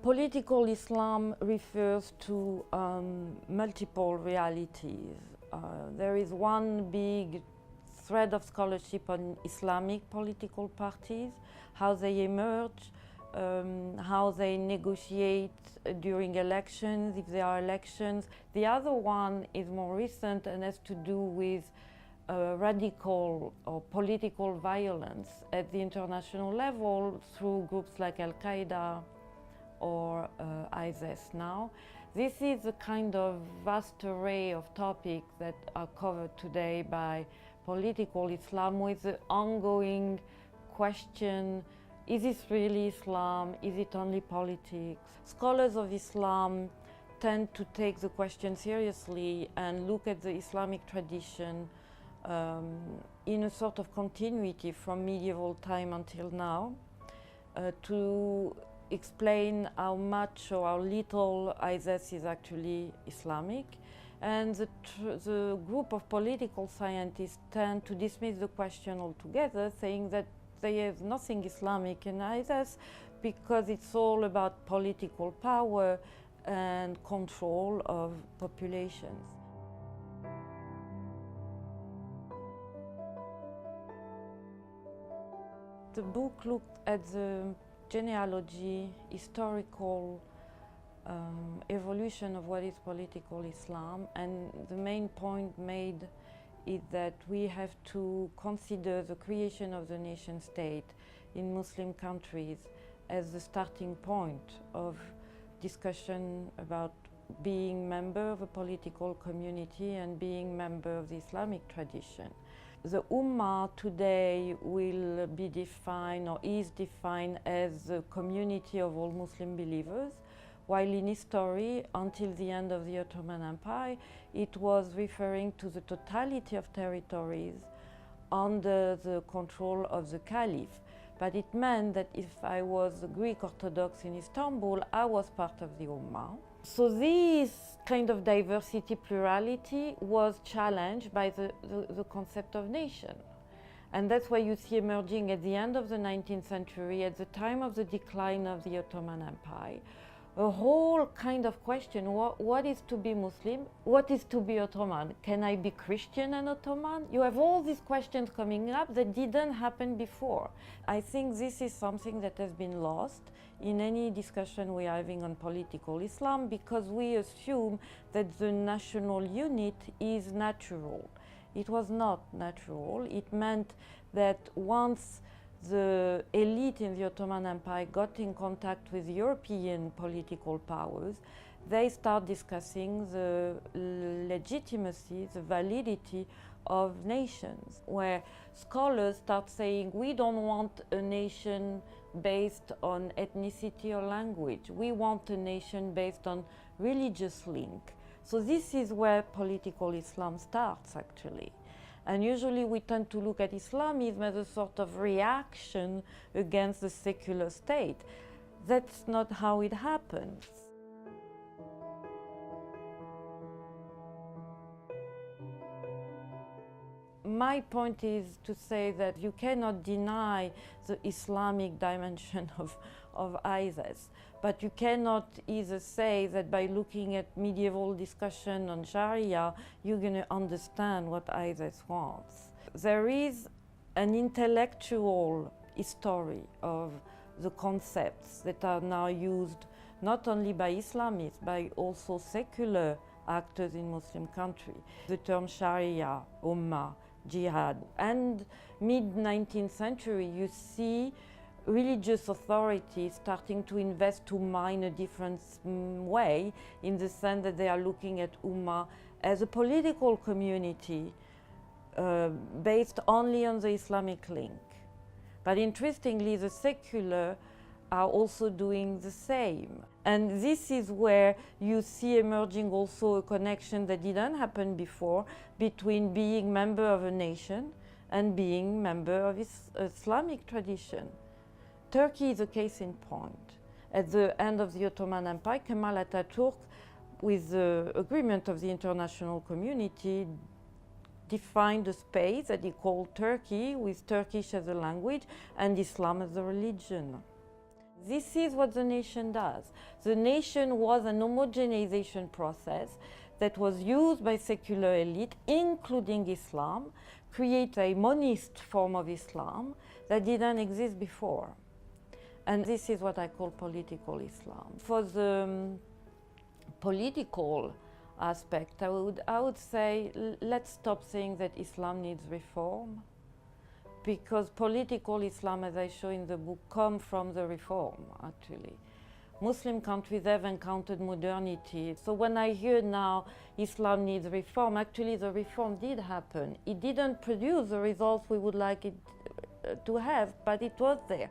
Political Islam refers to multiple realities. There is one big thread of scholarship on Islamic political parties, how they emerge, how they negotiate during elections, if there are elections. The other one is more recent and has to do with radical or political violence at the international level through groups like Al-Qaeda or ISIS now. This is a kind of vast array of topics that are covered today by political Islam, with the ongoing question, is this really Islam? Is it only politics? Scholars of Islam tend to take the question seriously and look at the Islamic tradition in a sort of continuity from medieval time until now, to explain how much or how little ISIS is actually Islamic. And the group of political scientists tend to dismiss the question altogether, saying that there is nothing Islamic in ISIS because it's all about political power and control of populations. The book looked at the genealogy, historical evolution of what is political Islam, and the main point made is that we have to consider the creation of the nation state in Muslim countries as the starting point of discussion about being member of a political community and being member of the Islamic tradition. The Ummah today will be defined or is defined as a community of all Muslim believers, while in history, until the end of the Ottoman Empire, it was referring to the totality of territories under the control of the Caliph. But it meant that if I was a Greek Orthodox in Istanbul, I was part of the Ummah. So this kind of diversity, plurality was challenged by the concept of nation. And that's why you see emerging at the end of the 19th century, at the time of the decline of the Ottoman Empire, a whole kind of question, what is to be Muslim? What is to be Ottoman? Can I be Christian and Ottoman? You have all these questions coming up that didn't happen before. I think this is something that has been lost in any discussion we are having on political Islam, because we assume that the national unit is natural. It was not natural. It meant that once the elite in the Ottoman Empire got in contact with European political powers, they start discussing the legitimacy, the validity of nations, where scholars start saying, we don't want a nation based on ethnicity or language. We want a nation based on religious link. So this is where political Islam starts, actually. And usually we tend to look at Islamism as a sort of reaction against the secular state. That's not how it happens. My point is to say that you cannot deny the Islamic dimension of ISIS, but you cannot either say that by looking at medieval discussion on Sharia, you're going to understand what ISIS wants. There is an intellectual history of the concepts that are now used not only by Islamists, but also secular actors in Muslim countries. The term Sharia, Ummah, Jihad. And mid-19th century, you see religious authorities starting to invest to mine a different way, in the sense that they are looking at Ummah as a political community based only on the Islamic link. But interestingly, the secular are also doing the same. And this is where you see emerging also a connection that didn't happen before between being member of a nation and being member of Islamic tradition. Turkey is a case in point. At the end of the Ottoman Empire, Kemal Atatürk, with the agreement of the international community, defined a space that he called Turkey, with Turkish as a language and Islam as a religion. This is what the nation does. The nation was an homogenization process that was used by secular elite, including Islam, create a monist form of Islam that didn't exist before. And this is what I call political Islam. For the political aspect, I would say, let's stop saying that Islam needs reform, because political Islam, as I show in the book, come from the reform, actually. Muslim countries have encountered modernity. So when I hear now Islam needs reform, actually the reform did happen. It didn't produce the results we would like it to have, but it was there.